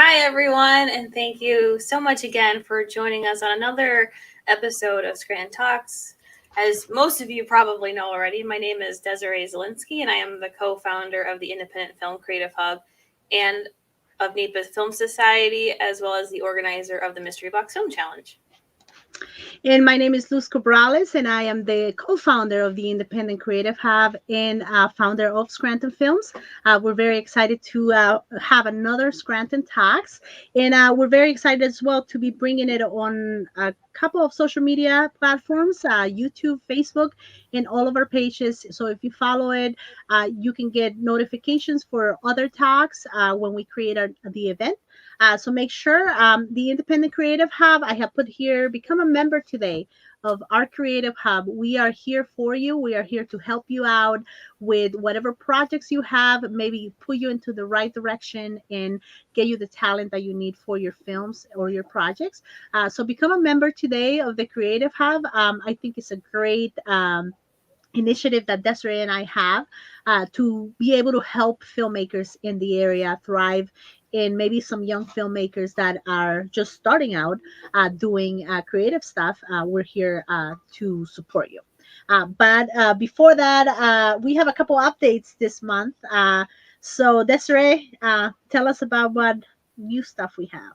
Hi, everyone, and thank you so much again for joining us on another episode of Scranton Talks. As most of you probably know already, my name is Desiree Zielinski, and I am the co-founder of the Independent Film Creative Hub and of NEPA Film Society, as well as the organizer of the Mystery Box Film Challenge. And my name is Luz Cabrales, and I am the co-founder of the Independent Creative Hub and founder of Scranton Films. We're very excited to have another Scranton Talks, and we're very excited as well to be bringing it on a couple of social media platforms, YouTube, Facebook, and all of our pages. So if you follow it, you can get notifications for other talks when we create the event. So make sure the Independent Creative Hub, I have put here, become a member today of our Creative Hub. We are here for you. We are here to help you out with whatever projects you have, maybe put you into the right direction and get you the talent that you need for your films or your projects. So become a member today of the Creative Hub. I think it's a great initiative that Desiree and I have to be able to help filmmakers in the area thrive, and maybe some young filmmakers that are just starting out doing creative stuff. We're here to support you. But before that, we have a couple updates this month. So Desiree, tell us about what new stuff we have.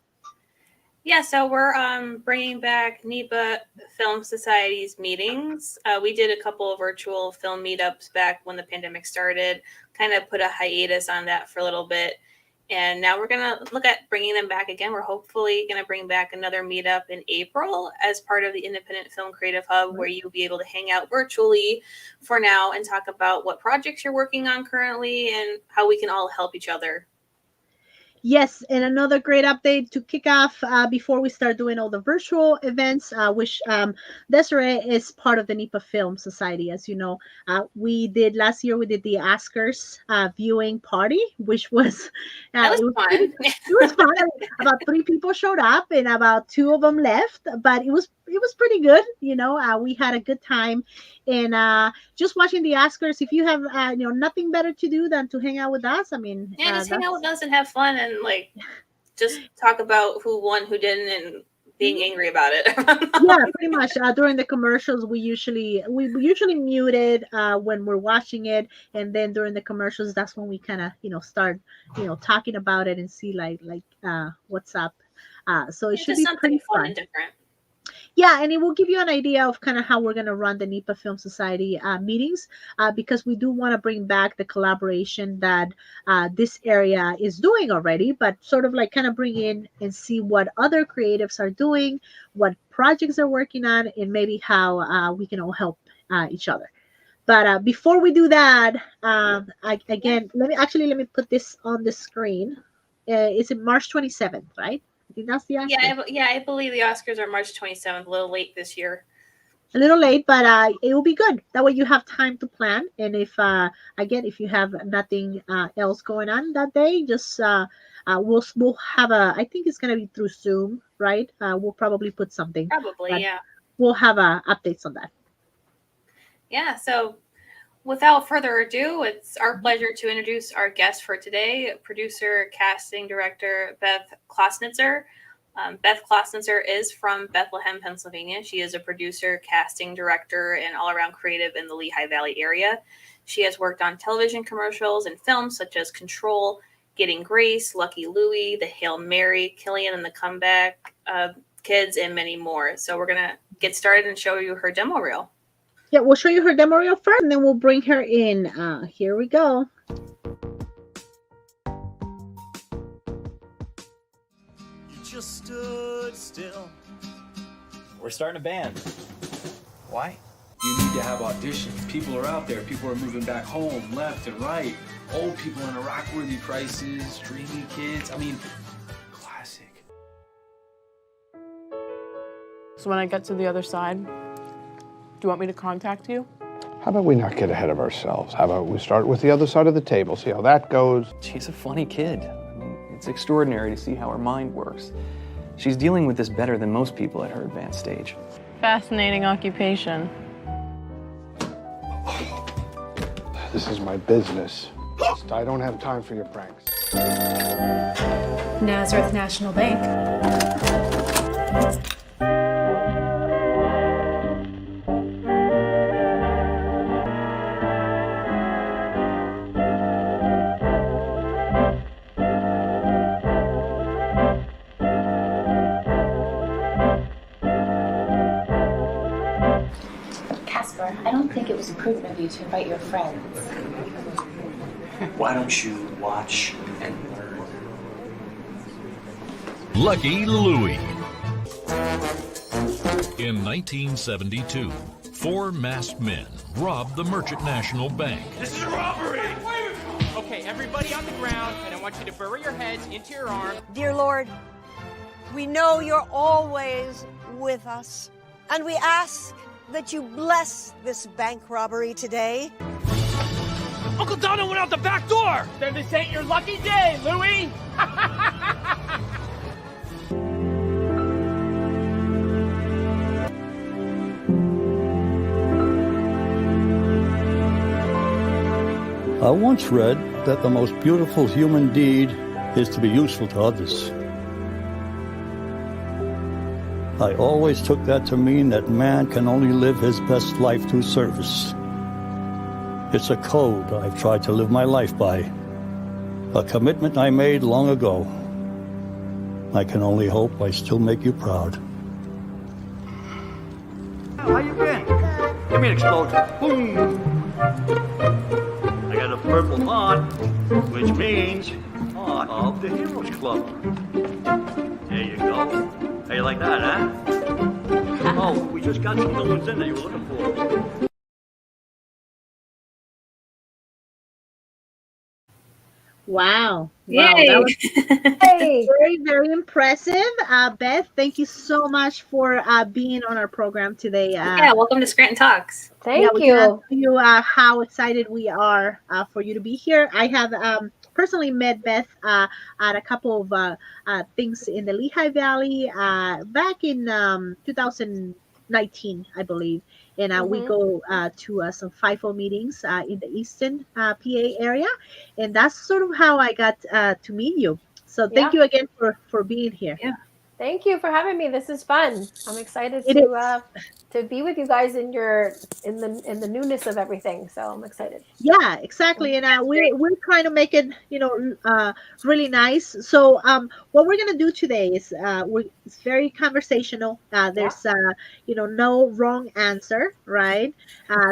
Yeah, so we're bringing back NEPA Film Society's meetings. We did a couple of virtual film meetups back when the pandemic started, kind of put a hiatus on that for a little bit. And now we're going to look at bringing them back again. We're hopefully going to bring back another meetup in April as part of the Independent Film Creative Hub, where you'll be able to hang out virtually for now and talk about what projects you're working on currently and how we can all help each other. Yes, and another great update to kick off before we start doing all the virtual events, which Desiree is part of the NEPA Film Society. As you know, we did last year, we did the Oscars viewing party, which was, that was fun. It was fun. About 3 people showed up and about 2 of them left, but it was pretty good. You know, we had a good time, and just watching the Oscars. If you have nothing better to do than to hang out with us, I mean, just hang out with us and have fun and just talk about who won, who didn't, and being angry about it. Yeah, pretty much. During the commercials, we usually mute it when we're watching it, and then during the commercials, that's when we kind of start talking about it and see like what's up. So it should be pretty fun and different. Yeah, and it will give you an idea of kind of how we're going to run the NEPA Film Society meetings, because we do want to bring back the collaboration that this area is doing already, but sort of like kind of bring in and see what other creatives are doing, what projects they're working on, and maybe how we can all help each other. But before we do that, let me put this on the screen. It's in March 27th, right? I think that's the Oscars. Yeah, I believe the Oscars are March 27th, a little late this year. A little late, but it will be good. That way you have time to plan. And if you have nothing else going on that day, just we'll have I think it's gonna be through Zoom, right? We'll probably put something. Probably, yeah. We'll have updates on that. Yeah, so without further ado, it's our pleasure to introduce our guest for today, producer, casting director, Beth Clausnitzer. Beth Clausnitzer is from Bethlehem, Pennsylvania. She is a producer, casting director, and all-around creative in the Lehigh Valley area. She has worked on television commercials and films such as Control, Getting Grace, Lucky Louie, The Hail Mary, Killian and the Comeback Kids, and many more. So we're going to get started and show you her demo reel. Yeah, we'll show you her demo reel first, and then we'll bring her in. Here we go. You just stood still. We're starting a band. Why? You need to have auditions. People are out there. People are moving back home, left and right. Old people in Iraq-worthy prices, dreamy kids. I mean, classic. So when I get to the other side, do you want me to contact you? How about we not get ahead of ourselves? How about we start with the other side of the table, see how that goes? She's a funny kid. I mean, it's extraordinary to see how her mind works. She's dealing with this better than most people at her advanced stage. Fascinating occupation. This is my business. I don't have time for your pranks. Nazareth National Bank. Casper, I don't think it was prudent of you to invite your friends. Why don't you watch and learn? Lucky Louie. In 1972, 4 masked men robbed the Merchant National Bank. This is a robbery! Okay, everybody on the ground, and I want you to bury your heads into your arms. Dear Lord, we know you're always with us, and we ask that you bless this bank robbery today. Uncle Donald went out the back door! Then this ain't your lucky day, Louie! I once read that the most beautiful human deed is to be useful to others. I always took that to mean that man can only live his best life through service. It's a code I've tried to live my life by, a commitment I made long ago. I can only hope I still make you proud. How you been? Give me an explosion. Boom! I got a purple heart, which means heart of the Heroes Club. There you go. How you like that, huh? Oh, we just got some new ones in that you were looking for. Wow. Yay. Wow. That was very, very impressive. Beth, thank you so much for being on our program today. Yeah, welcome to Scranton Talks. We can tell you how excited we are for you to be here. I have personally met Beth at a couple of things in the Lehigh Valley back in 2019, I believe. And we go to some FIFO meetings in the Eastern PA area. And that's sort of how I got to meet you. So thank you again for being here. Yeah. Thank you for having me. This is fun. I'm excited to be with you guys in the newness of everything. So I'm excited. Yeah, exactly. And we're trying to make it, really nice. So what we're gonna do today is it's very conversational. There's no wrong answer, right?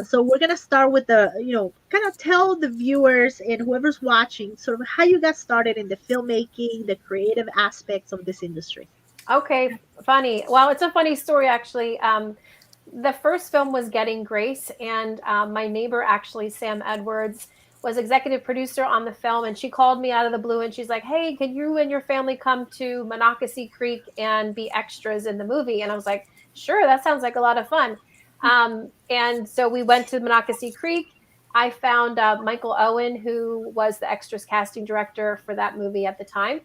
So we're gonna start with the kind of tell the viewers and whoever's watching sort of how you got started in the filmmaking, the creative aspects of this industry. Okay, funny. Well, it's a funny story, actually. The first film was Getting Grace, and my neighbor, actually, Sam Edwards, was executive producer on the film, and she called me out of the blue, and she's like, hey, can you and your family come to Monocacy Creek and be extras in the movie? And I was like, sure, that sounds like a lot of fun. And so we went to Monocacy Creek. I found Michael Owen, who was the extras casting director for that movie at the time.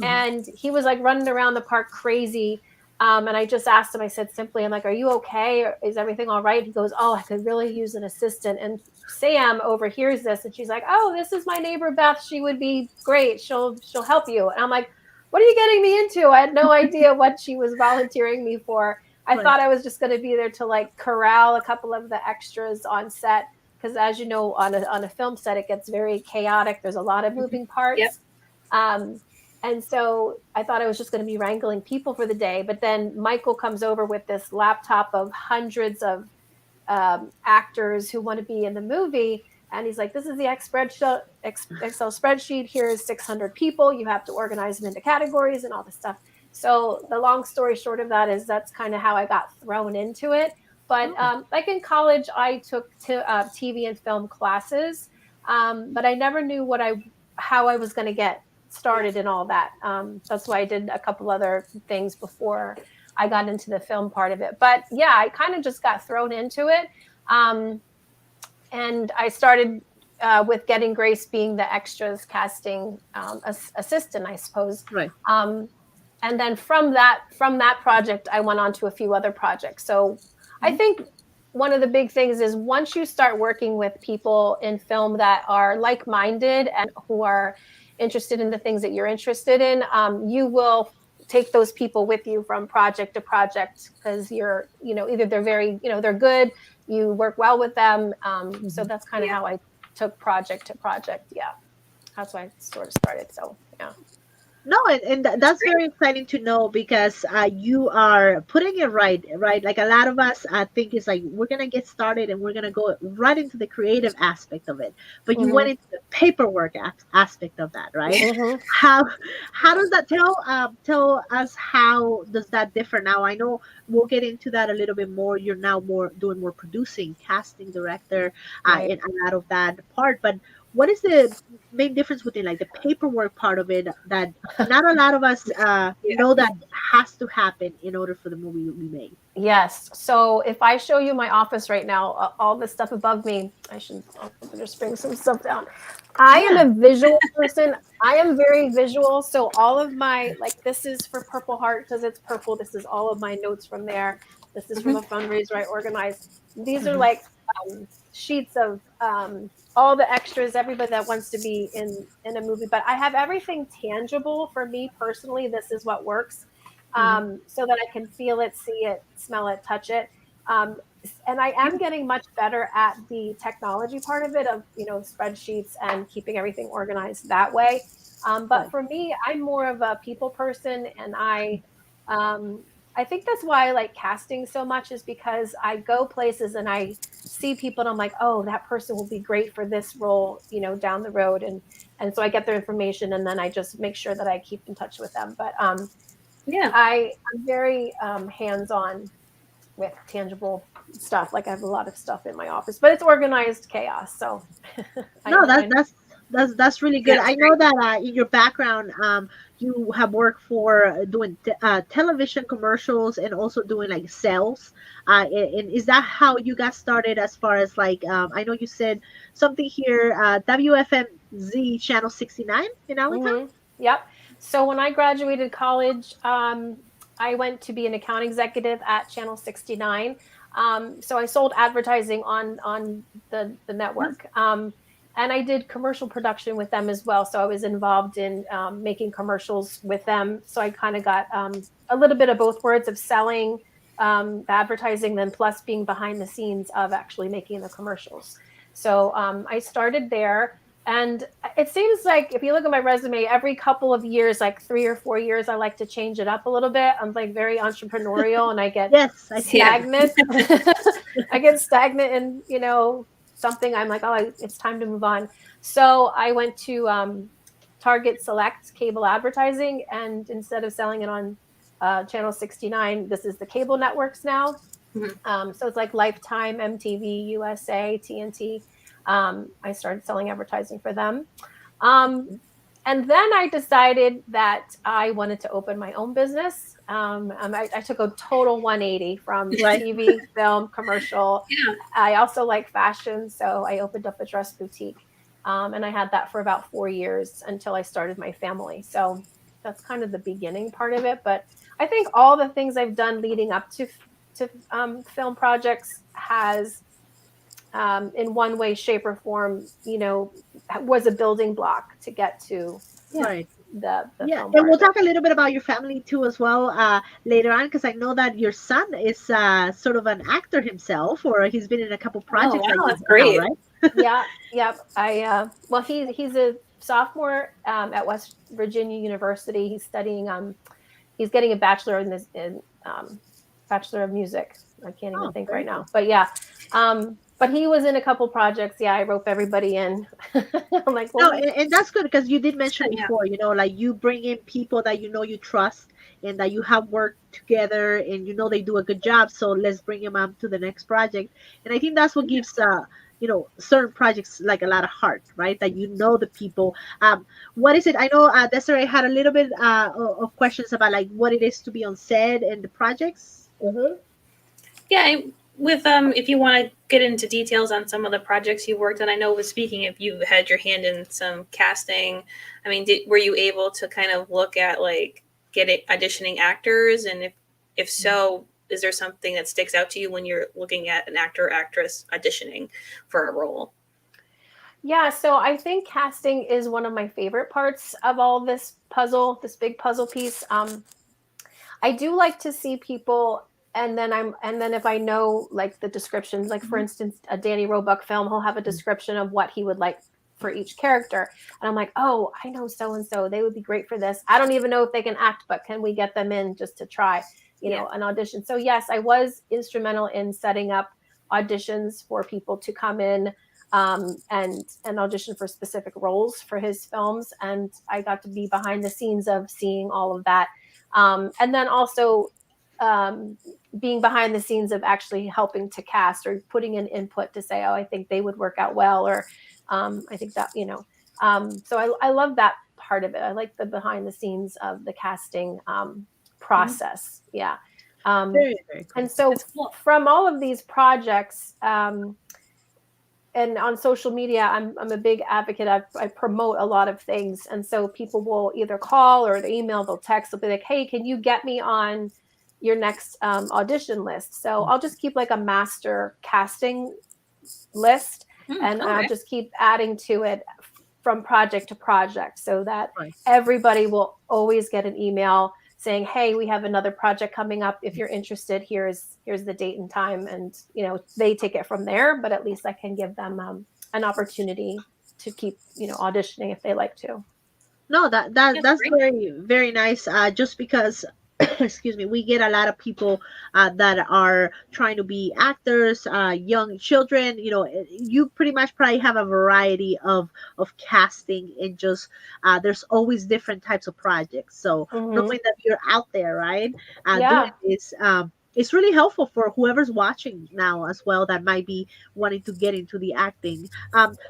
And he was like running around the park crazy. And I just asked him, I said simply, I'm like, are you okay? Is everything all right? He goes, oh, I could really use an assistant. And Sam overhears this and she's like, oh, this is my neighbor, Beth. She would be great. She'll help you. And I'm like, what are you getting me into? I had no idea what she was volunteering me for. I thought I was just going to be there to like corral a couple of the extras on set. Because as you know, on a film set, it gets very chaotic. There's a lot of moving parts. Yep. And so I thought I was just going to be wrangling people for the day. But then Michael comes over with this laptop of hundreds of actors who want to be in the movie. And he's like, this is the Excel spreadsheet. Here's 600 people. You have to organize them into categories and all this stuff. So the long story short of that is that's kind of how I got thrown into it. But like in college, I took TV and film classes, but I never knew how I was going to get started in all that. That's why I did a couple other things before I got into the film part of it. But yeah, I kind of just got thrown into it. And I started with Getting Grace being the extras casting assistant, I suppose. Right. And then from that project, I went on to a few other projects. So I think one of the big things is once you start working with people in film that are like-minded and who are interested in the things that you're interested in, you will take those people with you from project to project because you're, either they're very, they're good, you work well with them. So that's kind of how I took project to project. Yeah. That's why I sort of started. So, yeah. No, and that's very exciting to know because you are putting it right. Like a lot of us, I think it's like we're gonna get started and we're gonna go right into the creative aspect of it, but you went into the paperwork aspect of that, right? How does that tell us how does that differ now? I know we'll get into that a little bit more. You're now doing more producing, casting director, Right. and a lot of that part, but what is the main difference between like the paperwork part of it that not a lot of us know that has to happen in order for the movie to be made? Yes. So if I show you my office right now, all the stuff above me, I'll just bring some stuff down. I am a visual person. I am very visual. So all of my, like, this is for Purple Heart because it's purple. This is all of my notes from there. This is from a fundraiser I organized. These are like sheets of all the extras, everybody that wants to be in a movie. But I have everything tangible for me personally. This is what works. So that I can feel it, see it, smell it, touch it. And I am getting much better at the technology part of it, of spreadsheets and keeping everything organized that way. But for me, I'm more of a people person, and I think that's why I like casting so much, is because I go places and I see people and I'm like, oh, that person will be great for this role, down the road, and so I get their information and then I just make sure that I keep in touch with them. But I'm very hands-on with tangible stuff. Like I have a lot of stuff in my office, but it's organized chaos. So no, that's really good. I know that in your background, you have worked for doing television commercials and also doing like sales. And is that how you got started? As far as like, I know you said something here, WFMZ Channel 69 in Allentown. Yep. So when I graduated college, I went to be an account executive at Channel 69. So I sold advertising on the network. And I did commercial production with them as well. So I was involved in making commercials with them. So I kind of got a little bit of both worlds of selling the advertising, then plus being behind the scenes of actually making the commercials. So I started there. And it seems like if you look at my resume, every couple of years, like 3 or 4 years, I like to change it up a little bit. I'm like very entrepreneurial and I get stagnant. I get stagnant in, something. I'm like, oh, it's time to move on. So I went to Target Select cable advertising. And instead of selling it on Channel 69, this is the cable networks now. So it's like Lifetime, MTV, USA, TNT. I started selling advertising for them. And then I decided that I wanted to open my own business. I took a total 180 from TV, film, commercial. I also like fashion, so I opened up a dress boutique. And I had that for about 4 years until I started my family. So that's kind of the beginning part of it. But I think all the things I've done leading up to film projects has in one way, shape, or form, was a building block to get to the film. And we'll talk a little bit about your family too as well later on, because I know that your son is sort of an actor himself, or he's been in a couple projects. Oh, wow, that's great. Right? Well, he's a sophomore at West Virginia University. He's studying. He's getting a bachelor in Bachelor of Music. I can't even think right now, but yeah. But he was in a couple projects. Yeah, I rope everybody in. I'm like, well, no, and that's good because you did mention before, like you bring in people that you trust and that you have worked together and they do a good job. So let's bring them up to the next project. And I think that's what gives certain projects like a lot of heart, right? That the people. What is it? I know Desiree had a little bit of questions about like what it is to be on set and the projects. Yeah, with if you want to get into details on some of the projects you worked on, I know speaking if you had your hand in some casting, I mean, were you able to kind of look at like auditioning actors, and if so, is there something that sticks out to you when you're looking at an actor or actress auditioning for a role? Yeah, so I think casting is one of my favorite parts of all this puzzle, this big puzzle piece. I do like to see people, and then if I know like the description, like for instance, a Danny Roebuck film, he'll have a description of what he would like for each character, and I'm like, oh, I know so and so, they would be great for this. I don't even know if they can act, but can we get them in just to try, an audition? So yes, I was instrumental in setting up auditions for people to come in and audition for specific roles for his films, and I got to be behind the scenes of seeing all of that. And then also being behind the scenes of actually helping to cast or putting in input to say, oh, I think they would work out well, or I think that, so I love that part of it. I like the behind the scenes of the casting process. Yeah. Very, very cool. And so from all of these projects, and on social media, I'm a big advocate. I promote a lot of things. And so people will either call or they email, they'll text, they'll be like, hey, can you get me on your next audition list? So I'll just keep like a master casting list, and I'll just keep adding to it from project to project, so that everybody will always get an email saying, hey, we have another project coming up. If you're interested, here's the date and time. And, they take it from there, but at least I can give them an opportunity to keep, auditioning if they like to. No, that's very, very nice. Just because, excuse me, we get a lot of people that are trying to be actors, young children. You pretty much probably have a variety of casting, and just there's always different types of projects. So knowing that you're out there, right, doing this, it's really helpful for whoever's watching now as well that might be wanting to get into the acting.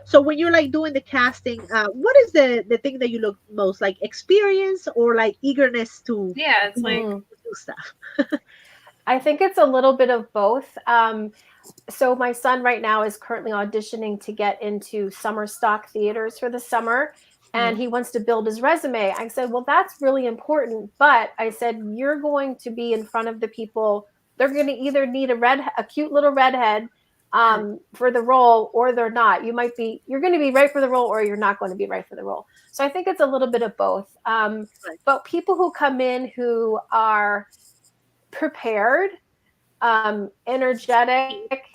So when you're like doing the casting, what is the thing that you look most like, experience or like eagerness to it's like do stuff? I think it's a little bit of both. So my son right now is currently auditioning to get into summer stock theaters for the summer, and he wants to build his resume. I said, well, that's really important. But I said, you're going to be in front of the people. They're going to either need a cute little redhead for the role, or they're not. You're going to be right for the role, or you're not going to be right for the role. So I think it's a little bit of both. But people who come in who are prepared, energetic,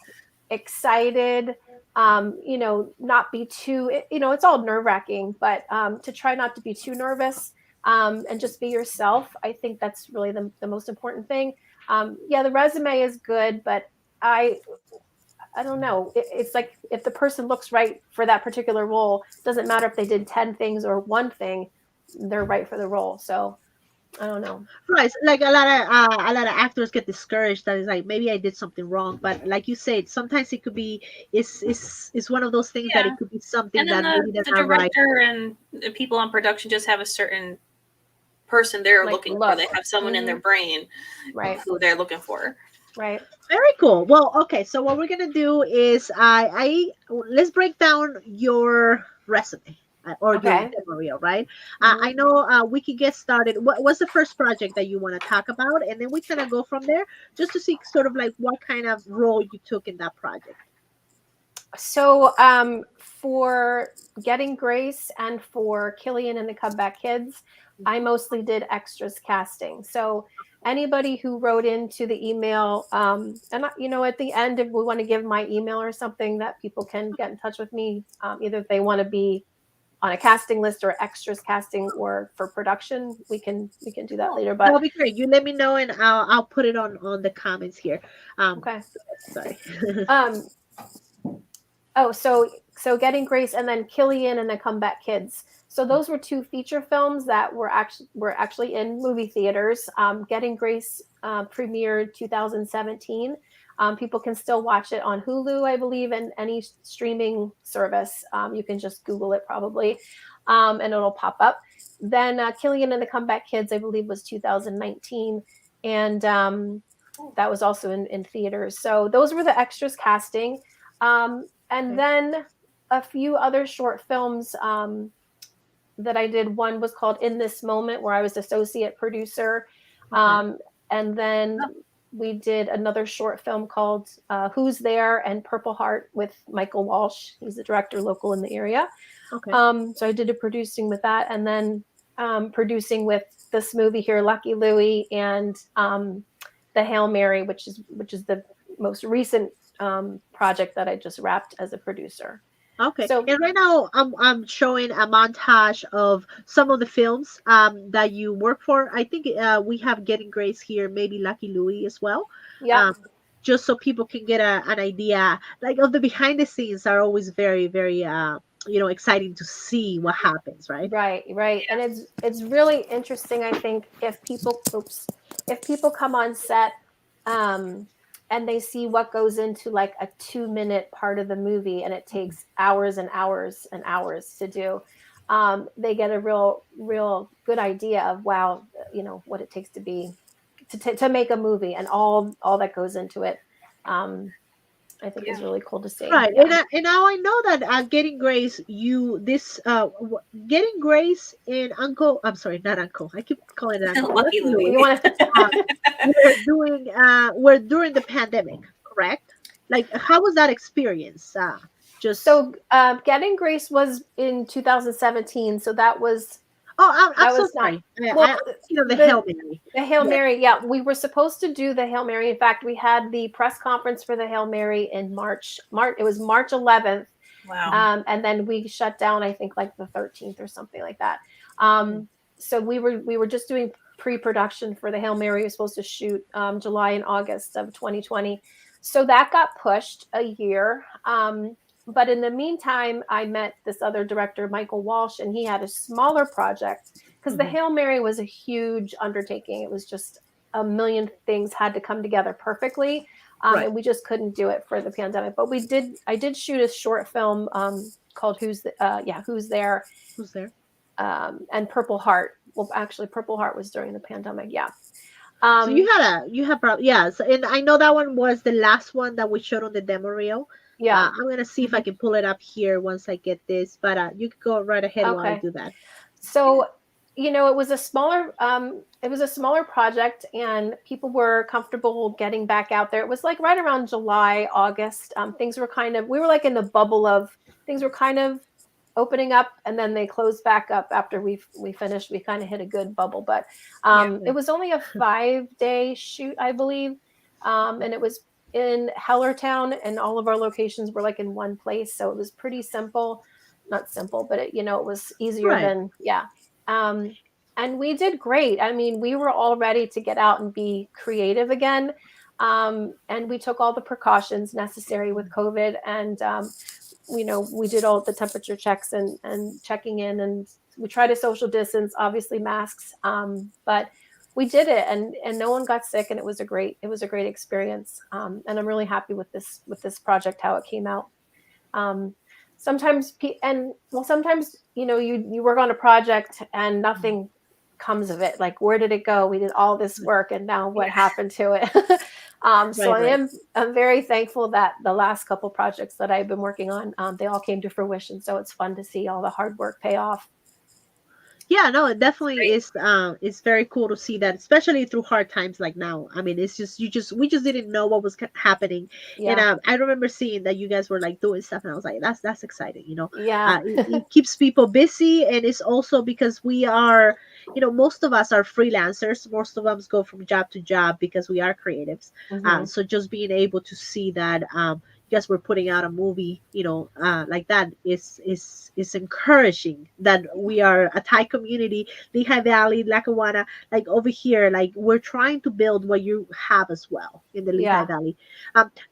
excited, not be too, it's all nerve-wracking, but to try not to be too nervous, and just be yourself. I think that's really the most important thing. The resume is good, but I don't know. It's like if the person looks right for that particular role, doesn't matter if they did 10 things or one thing, they're right for the role. So I don't know. Right, like a lot of actors get discouraged that is like, maybe I did something wrong, but like you said, sometimes it could be it's one of those things that it could be something and then that maybe they're the not right. director and the people on production just have a certain person they're looking for. They have someone in their brain, right, who they're looking for. Right. Very cool. Well, okay, so what we're gonna do is let's break down your resume or your demo reel, right? I know we could get started. What's the first project that you want to talk about, and then we kind of go from there, just to see sort of like what kind of role you took in that project. So for Getting Grace and for Killian and the Comeback Kids, I mostly did extras casting. So anybody who wrote into the email, and at the end, if we want to give my email or something, that people can get in touch with me, either if they want to be on a casting list or extras casting or for production, we can do that later. But that'll be great. You let me know, and I'll put it on the comments here. Okay. Sorry. So Getting Grace and then Killian and the Comeback Kids. So those were two feature films that were actually in movie theaters. Getting Grace premiered 2017. People can still watch it on Hulu, I believe, and any streaming service. You can just Google it probably, and it'll pop up. Then Killian and the Comeback Kids, I believe, was 2019, and that was also in theaters. So those were the extras casting, and then a few other short films that I did. One was called In This Moment, where I was associate producer. And then we did another short film called Who's There and Purple Heart with Michael Walsh. He's the director local in the area. Okay. So I did a producing with that, and then producing with this movie here, Lucky Louie, and the Hail Mary, which is the most recent project that I just wrapped as a producer. Okay. So, and right now I'm showing a montage of some of the films that you work for. I think we have Getting Grace here, maybe Lucky Louie as well. Yeah. Just so people can get an idea, like, of the behind the scenes are always very, very exciting to see what happens, right? Right. And it's really interesting, I think, if people come on set and they see what goes into like a 2-minute part of the movie, and it takes hours and hours and hours to do, they get a real good idea of, wow, what it takes to make a movie and all that goes into it. I think is really cool to see. Right. Yeah. And now I know that Getting Grace, Getting Grace and Uncle, I'm sorry, not Uncle. I keep calling it Uncle. Lucky Louie. You want we're during the pandemic, correct? Like, how was that experience? So Getting Grace was in 2017, so that was I'm so sorry. The Hail Mary. The Hail Mary, yeah. We were supposed to do the Hail Mary. In fact, we had the press conference for the Hail Mary in March. It was March 11th. Wow. And then we shut down, I think, like the 13th or something like that. So we were just doing pre-production for the Hail Mary. We were supposed to shoot July and August of 2020. So that got pushed a year. But in the meantime, I met this other director, Michael Walsh, and he had a smaller project because the Hail Mary was a huge undertaking. It was just a million things had to come together perfectly. And we just couldn't do it for the pandemic. But I did shoot a short film called Who's There? Who's There? And Purple Heart. Well, actually, Purple Heart was during the pandemic. Yeah. So you have and I know that one was the last one that we showed on the demo reel. Yeah. I'm gonna see if I can pull it up here once I get this, but you can go right ahead while I do that. So, it was a smaller project, and people were comfortable getting back out there. It was like right around July, August. Things were we were like in the bubble of things were kind of opening up, and then they closed back up after we finished. We kind of hit a good bubble, but it was only a 5-day shoot, I believe, and it was in Hellertown, and all of our locations were like in one place, so it was pretty simple. Not simple, but it was easier than and we did great. I mean, we were all ready to get out and be creative again, and we took all the precautions necessary with COVID, and we did all the temperature checks and checking in, and we tried to social distance, obviously masks, but we did it, and no one got sick, and it was a great experience. And I'm really happy with this project, how it came out. Sometimes you work on a project and nothing comes of it. Like, where did it go? We did all this work, and now what happened to it? I'm very thankful that the last couple projects that I've been working on, they all came to fruition. So it's fun to see all the hard work pay off. Yeah, no, it definitely is. It's very cool to see that, especially through hard times like now. I mean, it's just we just didn't know what was happening, and I remember seeing that you guys were like doing stuff, and I was like, that's exciting, Yeah, it keeps people busy, and it's also because we are, most of us are freelancers. Most of us go from job to job because we are creatives. So just being able to see that you guys were putting out a movie, like that is encouraging, that we are a Thai community, Lehigh Valley, Lackawanna, like over here, like we're trying to build what you have as well in the Lehigh Valley.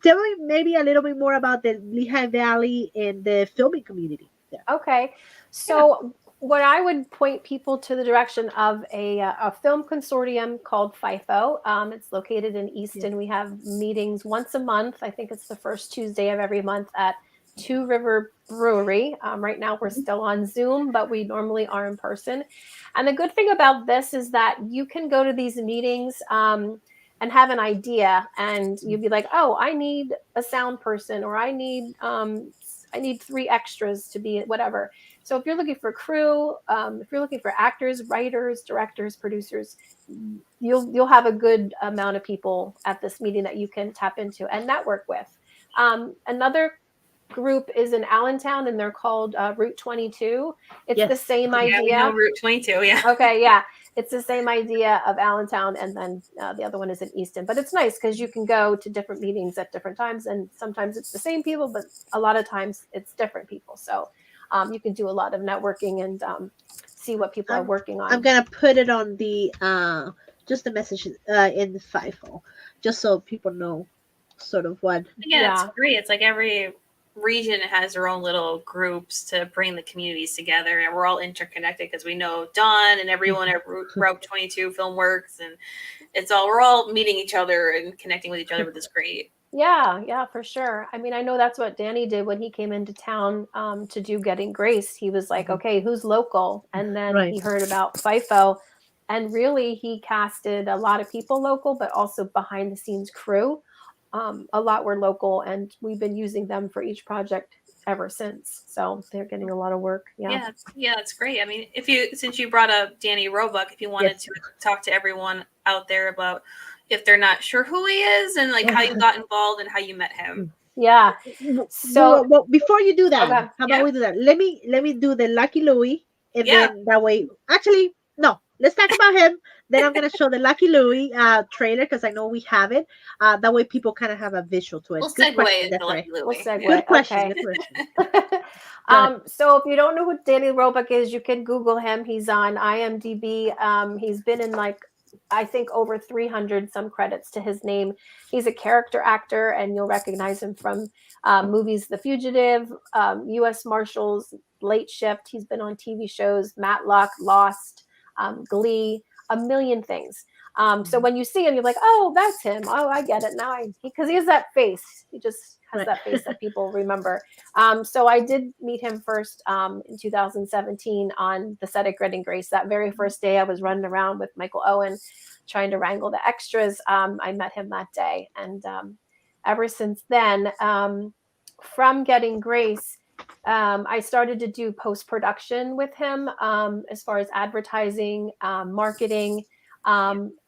Tell me maybe a little bit more about the Lehigh Valley and the filming community there. Okay, so what I would point people to the direction of a film consortium called FIFO. It's located in Easton. We have meetings once a month. I think it's the first Tuesday of every month at Two River Brewery. Right now we're still on Zoom, but we normally are in person. And the good thing about this is that you can go to these meetings and have an idea, and you'd be like, oh, I need a sound person, or I need 3 extras to be whatever. So if you're looking for crew, if you're looking for actors, writers, directors, producers, you'll have a good amount of people at this meeting that you can tap into and network with. Another group is in Allentown, and they're called Route 22. It's the same idea. We know Route 22, yeah. Okay, yeah. It's the same idea of Allentown, and then the other one is in Easton. But it's nice because you can go to different meetings at different times, and sometimes it's the same people, but a lot of times it's different people. So you can do a lot of networking and see what people are working on. I'm gonna put it on the just the message in the FIFO, just so people know sort of what. Yeah, it's great. It's like every region has their own little groups to bring the communities together, and we're all interconnected because we know Don and everyone at Route 22 Film Works, and we're all meeting each other and connecting with each other, which is great. Yeah, for sure. I mean, I know that's what Danny did when he came into town to do Getting Grace. He was like, okay, who's local? And then he heard about FIFO, and really he casted a lot of people local, but also behind the scenes crew. A lot were local, and we've been using them for each project ever since. So they're getting a lot of work. Yeah, it's great. I mean, since you brought up Danny Roebuck, if you wanted to talk to everyone out there about if they're not sure who he is and like how you got involved and how you met him. Yeah. So well, before you do that, how about we do that? Let me do the Lucky Louie, and then that way. Actually, no. Let's talk about him. Then I'm gonna show the Lucky Louie trailer because I know we have it. That way, people kind of have a visual to it. We'll segue into Lucky Louie. We'll segue. Good question. Okay. Good question. So if you don't know who Danny Roebuck is, you can Google him. He's on IMDb. He's been in I think over 300 some credits to his name. He's a character actor, and you'll recognize him from movies The Fugitive, U.S. Marshals, Late Shift. He's been on TV shows Matlock, Lost, Glee, a million things. So when you see him, you're like, oh, that's him. Oh, I get it now. Because he has that face. He just has that face that people remember. So I did meet him first in 2017 on the set of Getting Grace. That very first day I was running around with Michael Owen trying to wrangle the extras. I met him that day. And ever since then, from Getting Grace, I started to do post-production with him as far as advertising, marketing.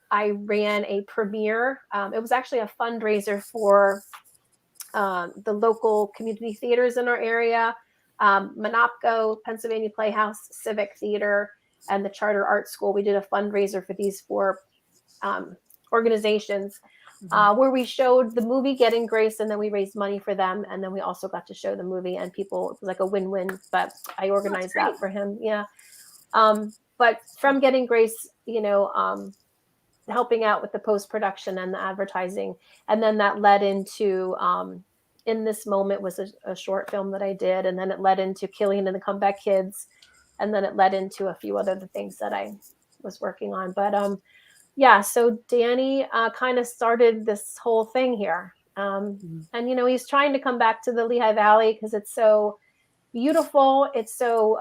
I ran a premiere. It was actually a fundraiser for the local community theaters in our area, Monopco, Pennsylvania Playhouse, Civic Theater, and the Charter Art School. We did a fundraiser for these four organizations. Where we showed the movie Getting Grace, and then we raised money for them, and then we also got to show the movie, and it was like a win-win, but I organized that for him. But from Getting Grace, helping out with the post-production and the advertising, and then that led into In This Moment was a short film that I did, and then it led into Killian and the Comeback Kids, and then it led into a few other things that I was working on. But so Danny kind of started this whole thing here. And, he's trying to come back to the Lehigh Valley because it's so beautiful. It's so,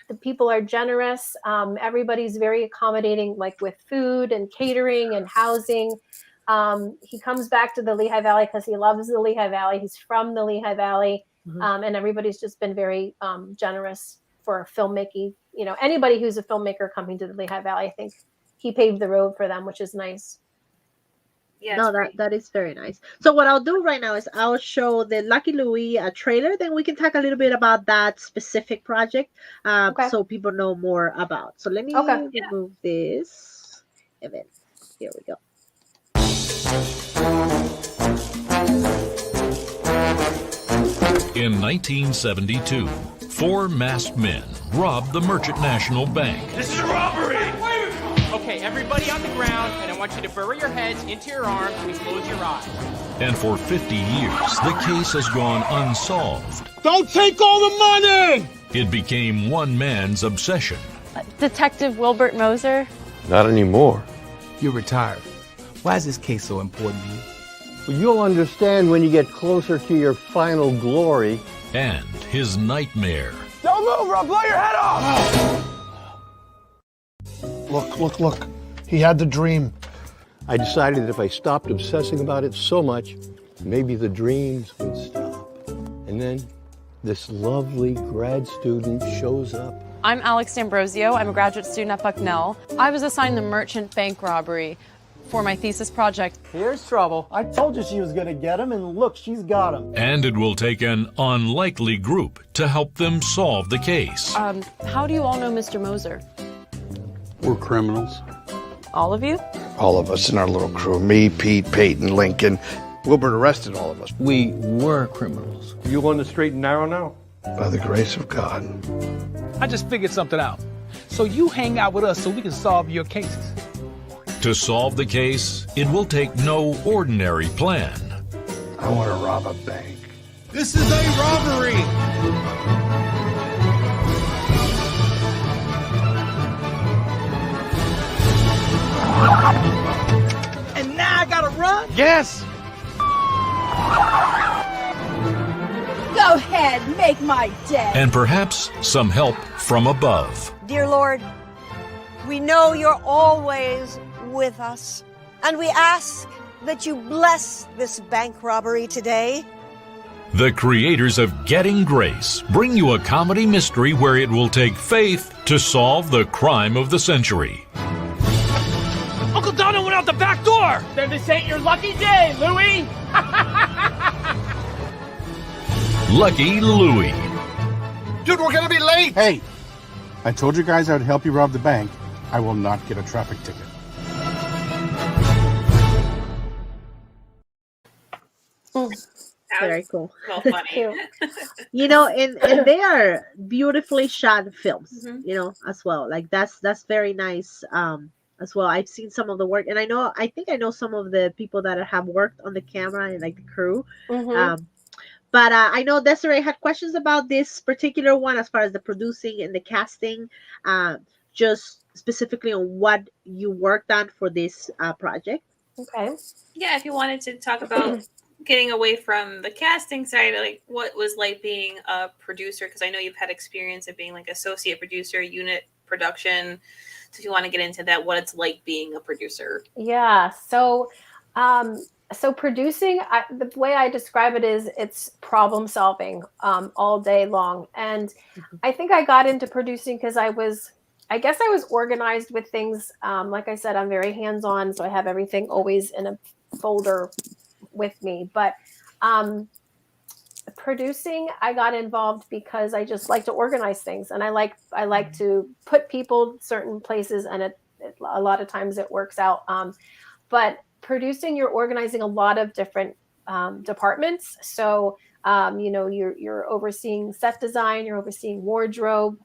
the people are generous. Everybody's very accommodating, like with food and catering and housing. He comes back to the Lehigh Valley because he loves the Lehigh Valley. He's from the Lehigh Valley. And everybody's just been very generous for filmmaking. Anybody who's a filmmaker coming to the Lehigh Valley, I think he paved the road for them, which is nice. Yeah, no, that is very nice. So what I'll do right now is I'll show the Lucky Louie trailer. Then we can talk a little bit about that specific project, so people know more about. So let me remove this, and then here we go. In 1972, 4 masked men robbed the Merchant National Bank. This is a robbery! Okay, everybody on the ground, and I want you to bury your heads into your arms and close your eyes. And for 50 years, the case has gone unsolved. Don't take all the money! It became one man's obsession. Detective Wilbert Moser? Not anymore. You're retired. Why is this case so important to you? Well, you'll understand when you get closer to your final glory. And his nightmare. Don't move or I'll blow your head off! Look. He had the dream. I decided that if I stopped obsessing about it so much, maybe the dreams would stop. And then this lovely grad student shows up. I'm Alex D'Ambrosio. I'm a graduate student at Bucknell. I was assigned the merchant bank robbery for my thesis project. Here's trouble. I told you she was going to get him, and look, she's got him. And it will take an unlikely group to help them solve the case. How do you all know Mr. Moser? We're criminals. All of you? All of us in our little crew. Me, Pete, Peyton, Lincoln. Wilbert arrested all of us. We were criminals. You on the straight and narrow now? By the grace of God. I just figured something out. So you hang out with us so we can solve your cases. To solve the case, it will take no ordinary plan. I want to rob a bank. This is a robbery! And now I gotta run? Yes! Go ahead, make my day. And perhaps some help from above. Dear Lord, we know you're always with us, and we ask that you bless this bank robbery today. The creators of Getting Grace bring you a comedy mystery where it will take faith to solve the crime of the century. Uncle Donald went out the back door! Then this ain't your lucky day, Louie! Lucky Louie. Dude, we're gonna be late! Hey, I told you guys I'd help you rob the bank. I will not get a traffic ticket. Very cool. Well, funny. You know, and they are beautifully shot films, Mhm. you know, as well. Like that's very nice as well. I've seen some of the work, and I think I know some of the people that have worked on the camera and like the crew. But I know Desiree had questions about this particular one as far as the producing and the casting, just specifically on what you worked on for this project. Okay. Yeah, if you wanted to talk about getting away from the casting side, like what was like being a producer, because I know you've had experience of being like associate producer, unit production. So if you want to get into that, what it's like being a producer. Yeah. So producing, the way I describe it is it's problem solving all day long. And I think I got into producing because I guess I was organized with things. Like I said, I'm very hands-on, so I have everything always in a folder with me. But producing, I got involved because I just like to organize things, and I like to put people certain places, and a lot of times it works out. But producing, you're organizing a lot of different departments. So you're overseeing set design, you're overseeing wardrobe,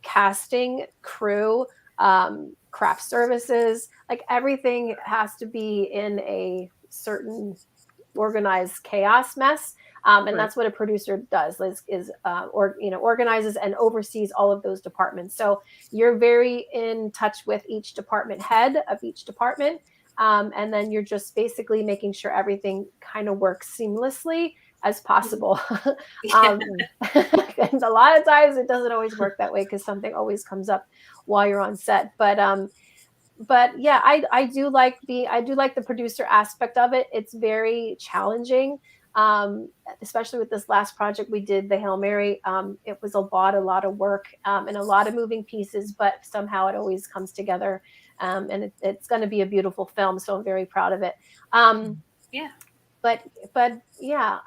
casting, crew, craft services. Like everything has to be in a certain organized chaos mess. And that's what a producer does organizes and oversees all of those departments. So you're very in touch with each department head of each department. And then you're just basically making sure everything kind of works seamlessly as possible. And a lot of times it doesn't always work that way because something always comes up while you're on set. But yeah, I do like the producer aspect of it. It's very challenging, especially with this last project we did, the Hail Mary. It was a lot of work and a lot of moving pieces, but somehow it always comes together. And it's going to be a beautiful film, so I'm very proud of it. Yeah. But yeah,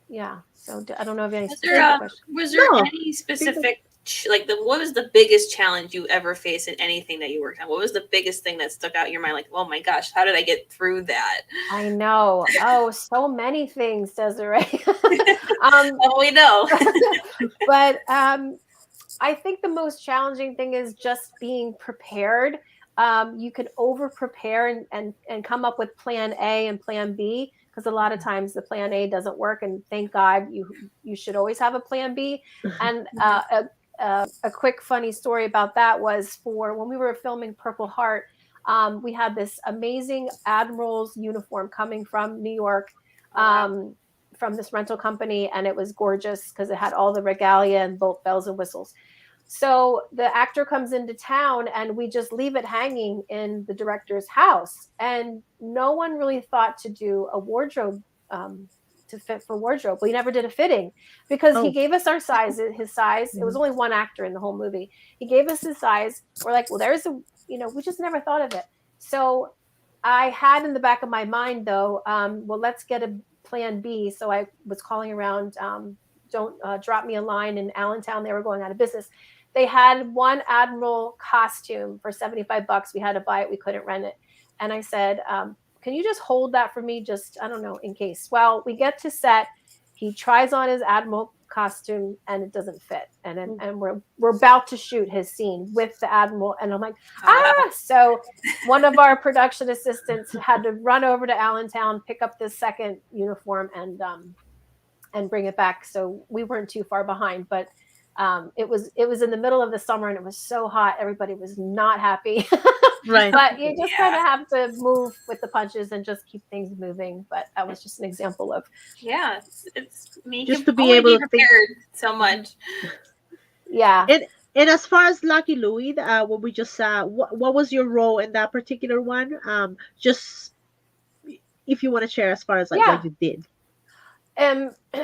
yeah. So I don't know if any. Was there any specific what was the biggest challenge you ever faced in anything that you worked on? What was the biggest thing that stuck out in your mind? Like, oh my gosh, how did I get through that? I know. Oh, so many things, Desiree. We know. But I think the most challenging thing is just being prepared. You can over prepare and come up with plan A and plan B, because a lot of times the plan A doesn't work, and thank God you should always have a plan B. And a quick funny story about that was for when we were filming Purple Heart, we had this amazing Admiral's uniform coming from New York. From this rental company, and it was gorgeous because it had all the regalia and both bells and whistles. So the actor comes into town and we just leave it hanging in the director's house, and no one really thought to do a wardrobe to fit for wardrobe. We never did a fitting because he gave us our size, his size. It was only one actor in the whole movie. He gave us his size. We're like, well, there's a, we just never thought of it. So I had in the back of my mind though, well, let's get a plan B. So I was calling around, don't drop me a line in Allentown. They were going out of business. They had one Admiral costume for $75. We had to buy it. We couldn't rent it. And I said, can you just hold that for me? Just, I don't know, in case. Well, we get to set. He tries on his Admiral costume and it doesn't fit. And we're about to shoot his scene with the Admiral. And I'm like, So one of our production assistants had to run over to Allentown, pick up this second uniform and bring it back. So we weren't too far behind, but it was in the middle of the summer and it was so hot. Everybody was not happy. Right. But you just kind of have to move with the punches and just keep things moving. But that was just an example of. Yeah. It's just to be able to prepared so much. Yeah. And as far as Lucky Louie, what we just saw, what was your role in that particular one? Just if you want to share as far as what you did.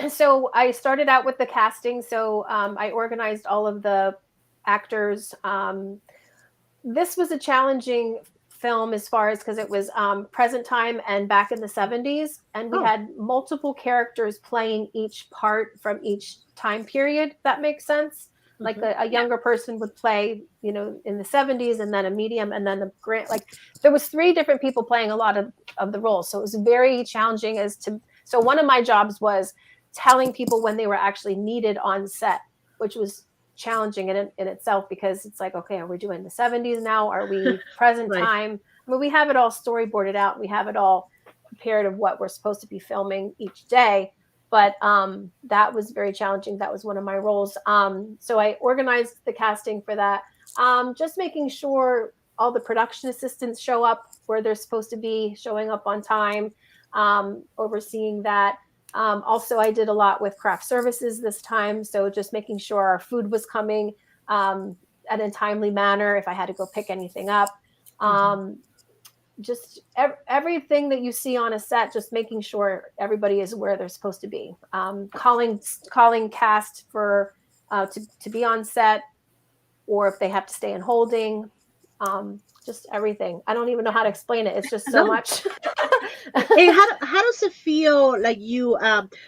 So I started out with the casting. So I organized all of the actors. This was a challenging film as far as because it was present time and back in the 70s. And we had multiple characters playing each part from each time period. If that makes sense. Like a younger person would play, in the 70s, and then a medium, and then there was 3 different people playing a lot of the roles. So it was very challenging so one of my jobs was telling people when they were actually needed on set, which was challenging in itself because it's like, okay, are we doing the 70s now? Are we present time? I mean, we have it all storyboarded out. We have it all prepared of what we're supposed to be filming each day. But that was very challenging. That was one of my roles. So I organized the casting for that. Just making sure all the production assistants show up where they're supposed to be, showing up on time, overseeing that. Also, I did a lot with craft services this time. So just making sure our food was coming at a timely manner if I had to go pick anything up. Just everything that you see on a set, just making sure everybody is where they're supposed to be. Calling cast for to be on set, or if they have to stay in holding. Just everything. I don't even know how to explain it. It's just so much. Hey, how does it feel like you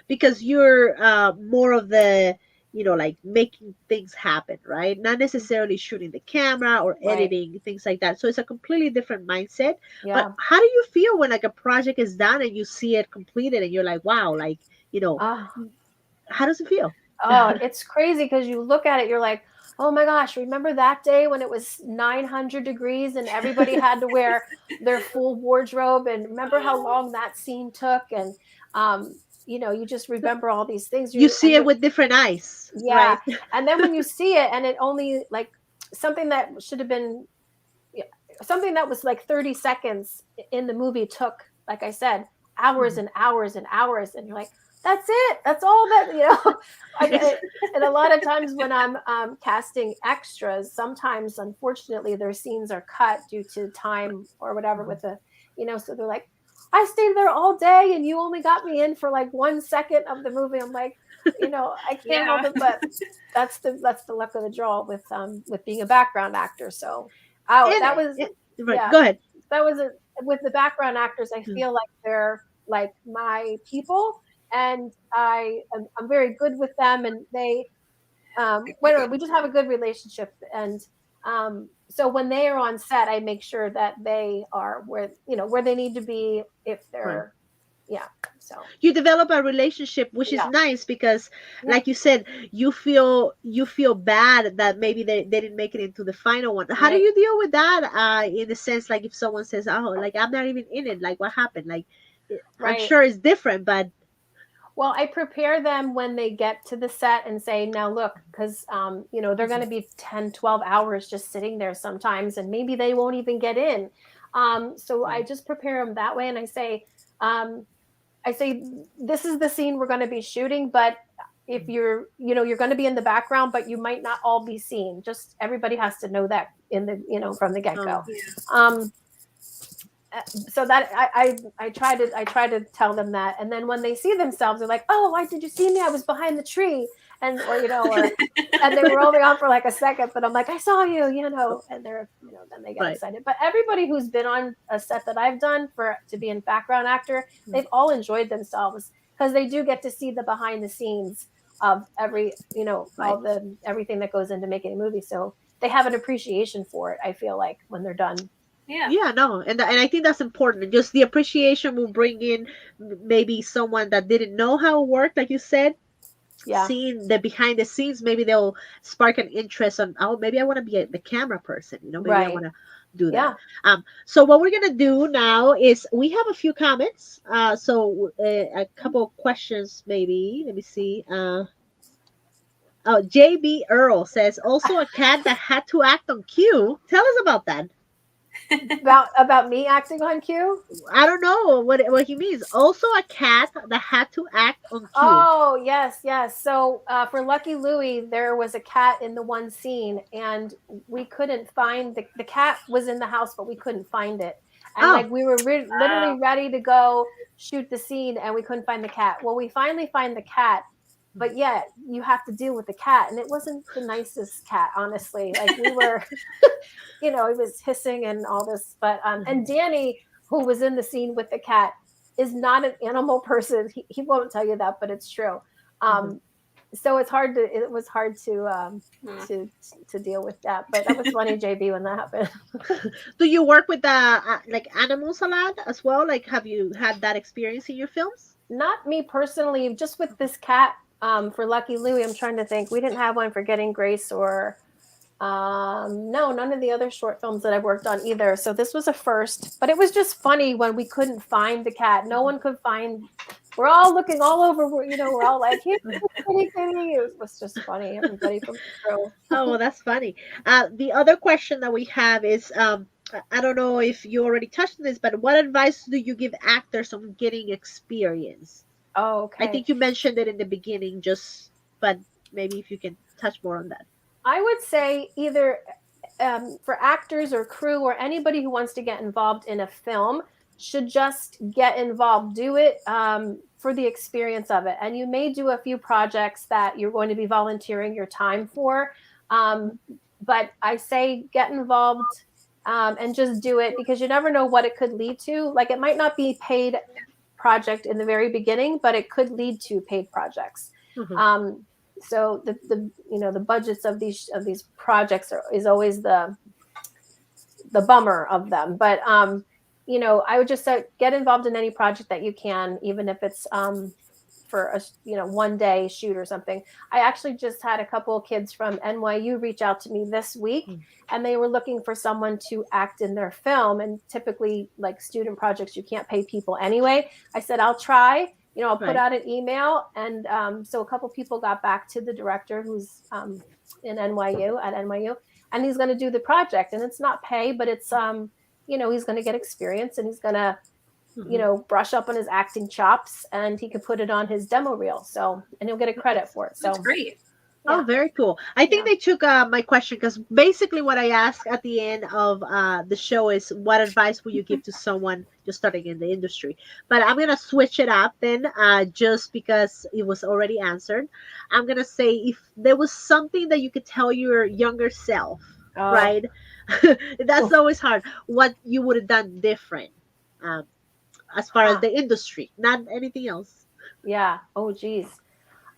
because you're more of the like making things happen, right? Not necessarily shooting the camera or editing, things like that. So it's a completely different mindset. Yeah. But how do you feel when like a project is done and you see it completed and you're like, wow, like, how does it feel? Oh, it's crazy because you look at it, you're like, oh my gosh, remember that day when it was 900 degrees and everybody had to wear their full wardrobe? And remember how long that scene took? And, you just remember all these things. You see it with different eyes. Yeah. Right? And then when you see it and it only like something that should have been something that was like 30 seconds in the movie took, like I said, hours and hours and hours. And you're like, that's it. That's all that, and a lot of times when I'm casting extras, sometimes, unfortunately, their scenes are cut due to time or whatever with the, so they're like, I stayed there all day and you only got me in for like 1 second of the movie. I'm like, I can't help it, but that's the luck of the draw with being a background actor. So go ahead. That was with the background actors. I feel like they're like my people. And I'm very good with them, and they, we just have a good relationship. And so when they are on set, I make sure that they are where they need to be. If they're, so you develop a relationship, which is nice because, like you said, you feel bad that maybe they didn't make it into the final one. How do you deal with that? In the sense, like if someone says, "Oh, like I'm not even in it," like what happened? Like, I'm sure it's different, but. Well, I prepare them when they get to the set and say, now look, because, they're going to be 10, 12 hours just sitting there sometimes, and maybe they won't even get in. So I just prepare them that way. And I say, this is the scene we're going to be shooting, but if you're going to be in the background, but you might not all be seen. Just everybody has to know that from the get-go. so that I try to tell them that, and then when they see themselves, they're like, "Oh, why did you see me? I was behind the tree," and and they were only on for like a second, but I'm like, "I saw you," and they're then they get excited. But everybody who's been on a set that I've done to be a background actor, they've all enjoyed themselves because they do get to see the behind the scenes of every all the everything that goes into making a movie. So they have an appreciation for it. I feel like when they're done. Yeah, no, and I think that's important. Just the appreciation will bring in maybe someone that didn't know how it worked, like you said. Yeah. Seeing the behind the scenes, maybe they'll spark an interest on, oh, maybe I want to be the camera person, maybe I want to do that. So what we're gonna do now is we have a few comments. So a couple of questions, maybe. Let me see. Oh, JB Earl says also a cat that had to act on cue. Tell us about that. about me acting on cue? I don't know what he means. Also a cat that had to act on cue. Oh, yes. So for Lucky Louie, there was a cat in the one scene, and we couldn't find the cat was in the house, but we couldn't find it. And like we were literally ready to go shoot the scene, and we couldn't find the cat. Well, we finally find the cat, but yeah, you have to deal with the cat, and it wasn't the nicest cat, honestly. Like we were, he was hissing and all this. But and Danny, who was in the scene with the cat, is not an animal person. He won't tell you that, but it's true. So it was hard to deal with that. But that was funny, JB, when that happened. Do you work with like animals a lot as well? Like, have you had that experience in your films? Not me personally, just with this cat. For Lucky Louie, I'm trying to think. We didn't have one for Getting Grace or no, none of the other short films that I've worked on either. So this was a first, but it was just funny when we couldn't find the cat. No one could find. We're all looking all over. We're all like, "Here, kitty." It was just funny. Everybody from the crew. Oh, well, that's funny. The other question that we have is, I don't know if you already touched on this, but what advice do you give actors on getting experience? Oh, okay. I think you mentioned it in the beginning, but maybe if you can touch more on that. I would say either for actors or crew or anybody who wants to get involved in a film should just get involved. Do it for the experience of it. And you may do a few projects that you're going to be volunteering your time for. But I say get involved and just do it because you never know what it could lead to. Like it might not be paid project in the very beginning, but it could lead to paid projects. So the budgets of these projects is always the bummer of them. But I would just say get involved in any project that you can, even if it's for a 1 day shoot or something. I actually just had a couple of kids from NYU reach out to me this week, and they were looking for someone to act in their film. And typically, like student projects, you can't pay people anyway. I said, I'll try. I'll put out an email. And so a couple people got back to the director who's at NYU, and he's going to do the project. And it's not pay, but it's, he's going to get experience, and he's going to, brush up on his acting chops, and he could put it on his demo reel. So, and he'll get a credit for it. So that's great. Oh, very cool. I think they took my question because basically what I ask at the end of the show is what advice will you give to someone just starting in the industry? But I'm going to switch it up then just because it was already answered. I'm going to say if there was something that you could tell your younger self, right? That's always hard. What you would have done different as far as the industry, not anything else. Yeah. Oh, geez.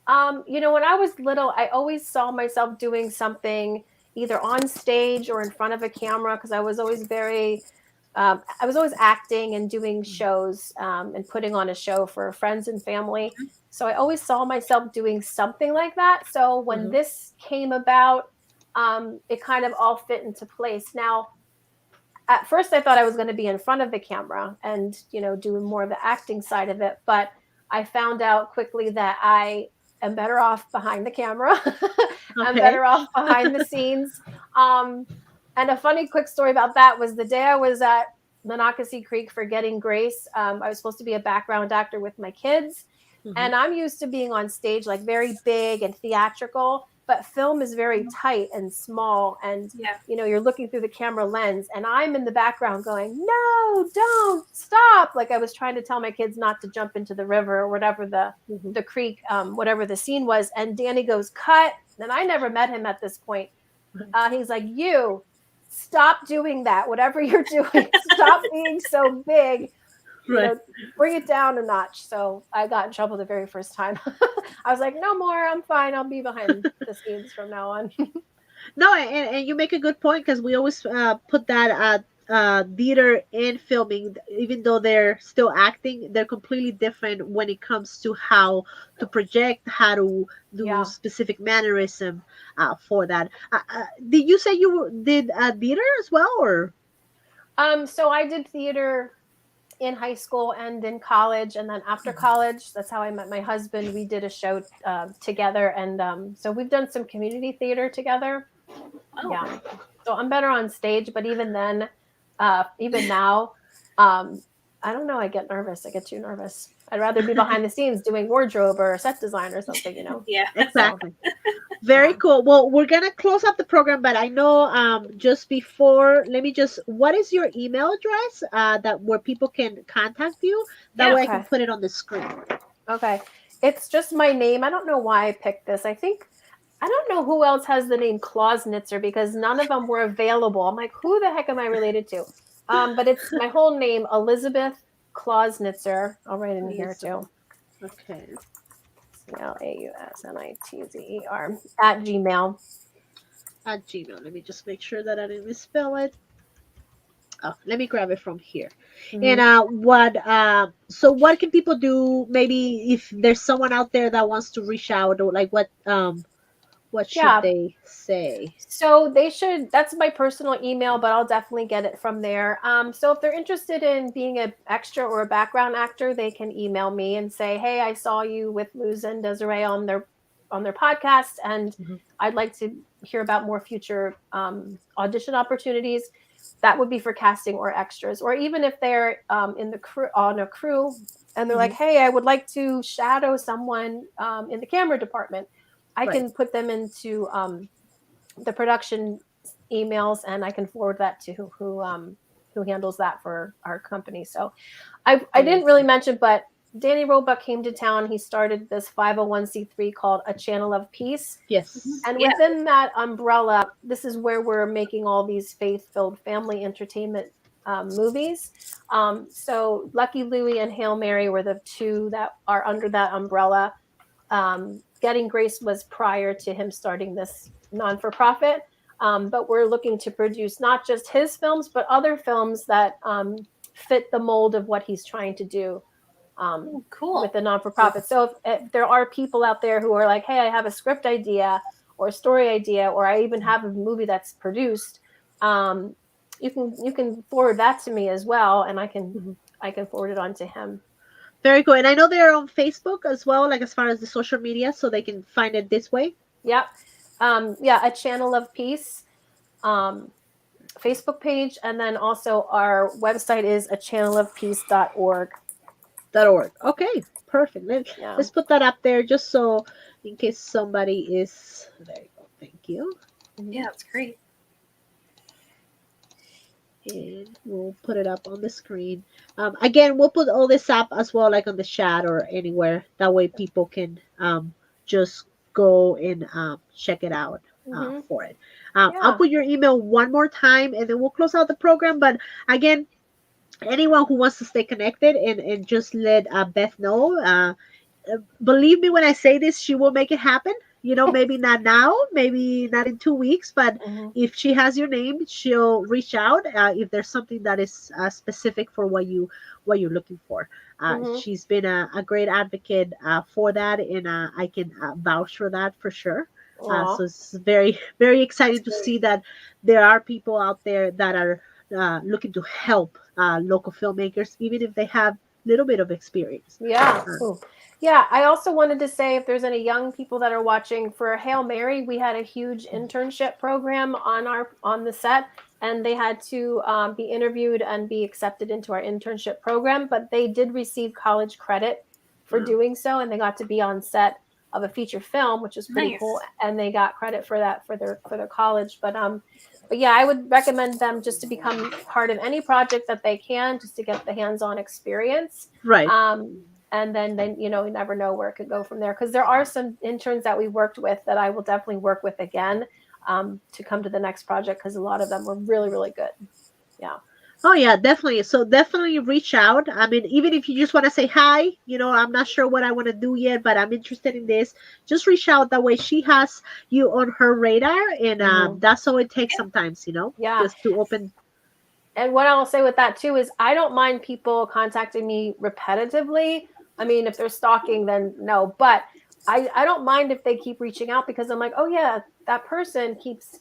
When I was little, I always saw myself doing something either on stage or in front of a camera because I was always I was always acting and doing shows and putting on a show for friends and family. So I always saw myself doing something like that. So when this came about, it kind of all fit into place. Now, at first I thought I was going to be in front of the camera and, doing more of the acting side of it. But I found out quickly that I am better off behind the camera. I'm better off behind the scenes. And a funny quick story about that was the day I was at Monocacy Creek for Getting Grace. I was supposed to be a background actor with my kids. And I'm used to being on stage, like very big and theatrical. but film is very tight and small, and you're looking through the camera lens, and I'm in the background going, no, don't stop. Like I was trying to tell my kids not to jump into the river or whatever the creek, whatever the scene was. And Danny goes, cut. And I never met him at this point. He's like, you stop doing that. Whatever you're doing, stop being so big. Bring it down a notch. So I got in trouble the very first time. I was like, no more. I'm fine. I'll be behind the scenes from now on. No, and you make a good point, because we always put that theater and filming, even though they're still acting, they're completely different when it comes to how to project, how to do specific mannerism for that. Did you say you did theater as well, or? So I did theater in high school and in college, and then after college, that's how I met my husband. We did a show together, and so we've done some community theater together. Yeah, so I'm better on stage, but even then, even now, I don't know, I get nervous. I get too nervous. I'd rather be behind the scenes doing wardrobe or set design or something, Yeah, exactly. Very cool. Well, we're gonna close up the program, but I know just before, what is your email address that where people can contact you? That way I can put it on the screen. Okay. It's just my name. I don't know why I picked this. I don't know who else has the name Clausnitzer, because none of them were available. I'm like, who the heck am I related to? But it's my whole name, Elizabeth Clausnitzer. I'll write it in here too. Okay. Clausnitzer at Gmail. At Gmail. Let me just make sure that I didn't misspell it. Oh, let me grab it from here. Mm-hmm. And so what can people do? Maybe if there's someone out there that wants to reach out, or like what should they say? So they should, that's my personal email, but I'll definitely get it from there. So if they're interested in being an extra or a background actor, they can email me and say, hey, I saw you with Luz and Desiree on their podcast, and I'd like to hear about more future audition opportunities. That would be for casting or extras, or even if they're in the crew, on a crew, and they're like, hey, I would like to shadow someone in the camera department. I can put them into the production emails, and I can forward that to who handles that for our company. So I didn't really mention, but Danny Roebuck came to town. He started this 501c3 called A Channel of Peace. Yes. And within that umbrella, this is where we're making all these faith-filled family entertainment movies. So Lucky Louie and Hail Mary were the two that are under that umbrella. Getting Grace was prior to him starting this non-for-profit, but we're looking to produce not just his films, but other films that fit the mold of what he's trying to do with the non-for-profit. So if there are people out there who are like, hey, I have a script idea or a story idea, or I even have a movie that's produced, you can forward that to me as well, and I can forward it on to him. Very cool. And I know they're on Facebook as well, like as far as the social media, so they can find it this way. Yep. A Channel of Peace Facebook page, and then also our website is achannelofpeace.org. Okay, perfect. Let's put that up there just so in case somebody is there. You go. Thank you. Yeah, that's great. And we'll put it up on the screen. Again, we'll put all this up as well, like on the chat or anywhere. That way people can just go and check it out for it. I'll put your email one more time, and then we'll close out the program. But again, anyone who wants to stay connected and just let Beth know, believe me when I say this, she will make it happen. Maybe not now, maybe not in 2 weeks, but if she has your name, she'll reach out if there's something that is specific for what you're looking for. She's been a great advocate for that, and I can vouch for that for sure. So it's very, very exciting to see that there are people out there that are looking to help local filmmakers, even if they have a little bit of experience. Yeah, I also wanted to say, if there's any young people that are watching, for Hail Mary, we had a huge internship program on the set, and they had to be interviewed and be accepted into our internship program, but they did receive college credit for doing so, and they got to be on set a feature film, which is pretty Nice. cool, and they got credit for that for their college. But yeah, I would recommend them just to become part of any project that they can, just to get the hands-on experience. Right. And then you never know where it could go from there, because there are some interns that we worked with that I will definitely work with again to come to the next project, because a lot of them were really, really good. Yeah. Oh yeah, definitely. So definitely reach out. I mean, even if you just want to say hi, I'm not sure what I want to do yet, but I'm interested in this. Just reach out. That way she has you on her radar, and that's all it takes sometimes, Yeah. just to open. And what I'll say with that too is I don't mind people contacting me repetitively. I mean, if they're stalking, then no, but I don't mind if they keep reaching out, because I'm like, oh yeah, that person keeps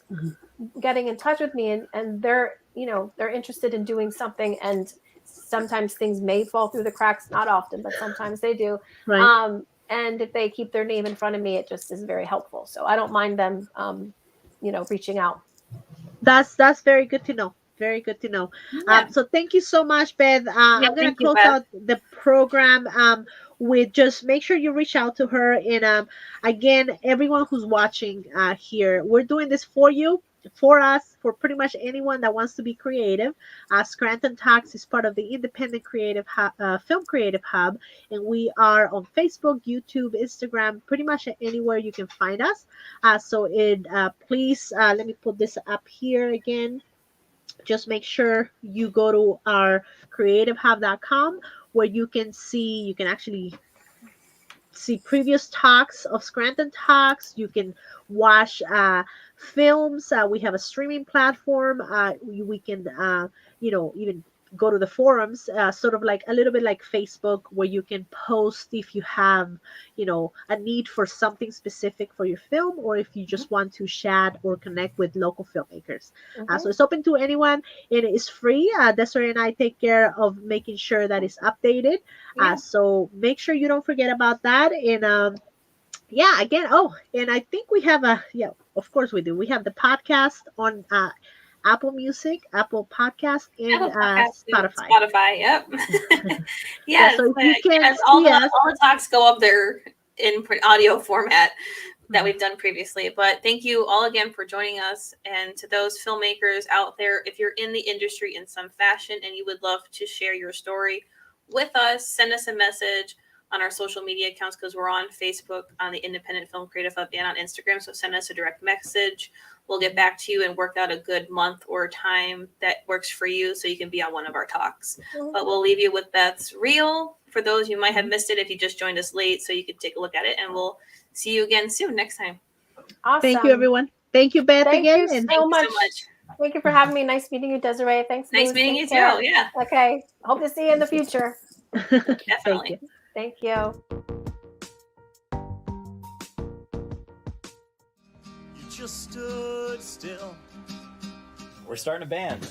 getting in touch with me, and they're interested in doing something, and sometimes things may fall through the cracks, not often, but sometimes they do. Right. And if they keep their name in front of me, it just is very helpful. So I don't mind them, reaching out. That's very good to know. Very good to know. Yeah. So thank you so much, Beth. I'm going to thank you, close Beth. out the program with just make sure you reach out to her. And again, everyone who's watching here, we're doing this for you, for us, for pretty much anyone that wants to be creative. Scranton Talks is part of the Independent Creative Film Creative Hub, and we are on Facebook, YouTube, Instagram, pretty much anywhere you can find us. So please let me put this up here again. Just make sure you go to our creativehub.com, where you can actually see previous talks of Scranton Talks. You can watch films. We have a streaming platform. We can, even go to the forums, sort of like a little bit like Facebook, where you can post if you have, a need for something specific for your film, or if you just want to chat or connect with local filmmakers. So it's open to anyone. It is free. Desiree and I take care of making sure that it's updated. So make sure you don't forget about that. And again, and I think we have of course we do. We have the podcast on Apple Music, Apple Podcast, and Spotify. Spotify, yep. Yes, so if you can all the talks go up there in audio format that we've done previously. But thank you all again for joining us. And to those filmmakers out there, if you're in the industry in some fashion and you would love to share your story with us, send us a message on our social media accounts, because we're on Facebook, on the Independent Film Creative Hub, and on Instagram. So send us a direct message. We'll get back to you and work out a good month or time that works for you, so you can be on one of our talks. But we'll leave you with Beth's reel for those you might have missed it if you just joined us late, so you can take a look at it. And we'll see you again soon next time. Awesome. Thank you, everyone. Thank you, Beth, again. Thank you so much. Thank you for having me. Nice meeting you, Desiree. Thanks. Nice meeting you too. Yeah. Okay. Hope to see you in the future. Definitely. Thank you. You just stood still. We're starting a band.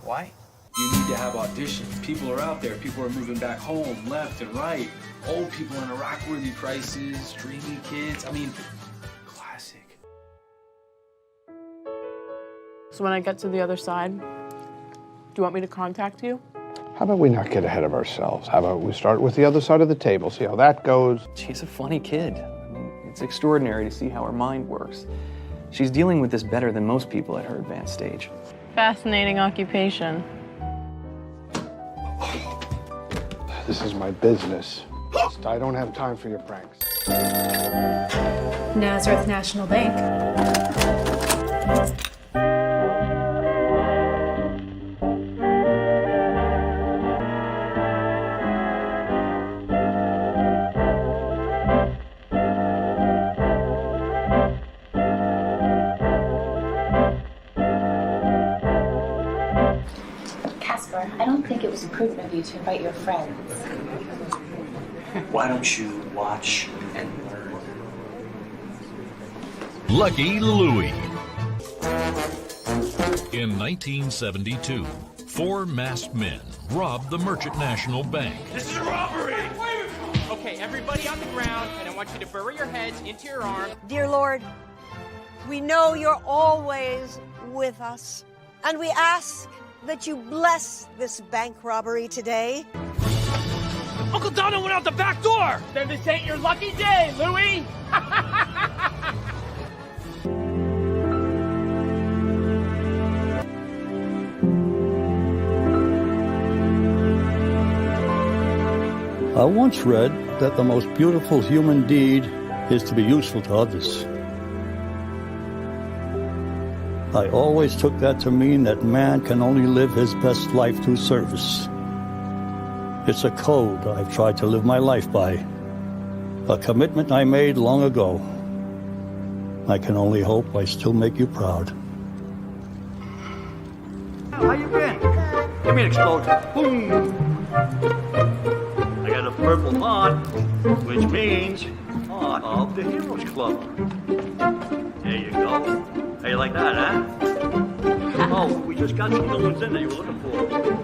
Why? You need to have auditions. People are out there. People are moving back home, left and right. Old people in Iraq-worthy prices, dreamy kids. I mean, classic. So when I get to the other side, do you want me to contact you? How about we not get ahead of ourselves? How about we start with the other side of the table, see how that goes? She's a funny kid. I mean, it's extraordinary to see how her mind works. She's dealing with this better than most people at her advanced stage. Fascinating occupation. This is my business. I don't have time for your pranks. Nazareth National Bank. I don't think it was prudent of you to invite your friends. Why don't you watch and learn? Lucky Louie. In 1972, 4 masked men robbed the Merchant National Bank. This is a robbery! Okay, everybody on the ground, and I want you to bury your heads into your arms. Dear Lord, we know you're always with us, and we ask that you bless this bank robbery today. Uncle Donald went out the back door! Then this ain't your lucky day, Louie! I once read that the most beautiful human deed is to be useful to others. I always took that to mean that man can only live his best life through service. It's a code I've tried to live my life by, a commitment I made long ago. I can only hope I still make you proud. How you been? Give me an explosion. Boom! I got a purple heart, which means heart of the Heroes Club. There you go. How you like that, huh? Oh, we just got some new ones in that you were looking for.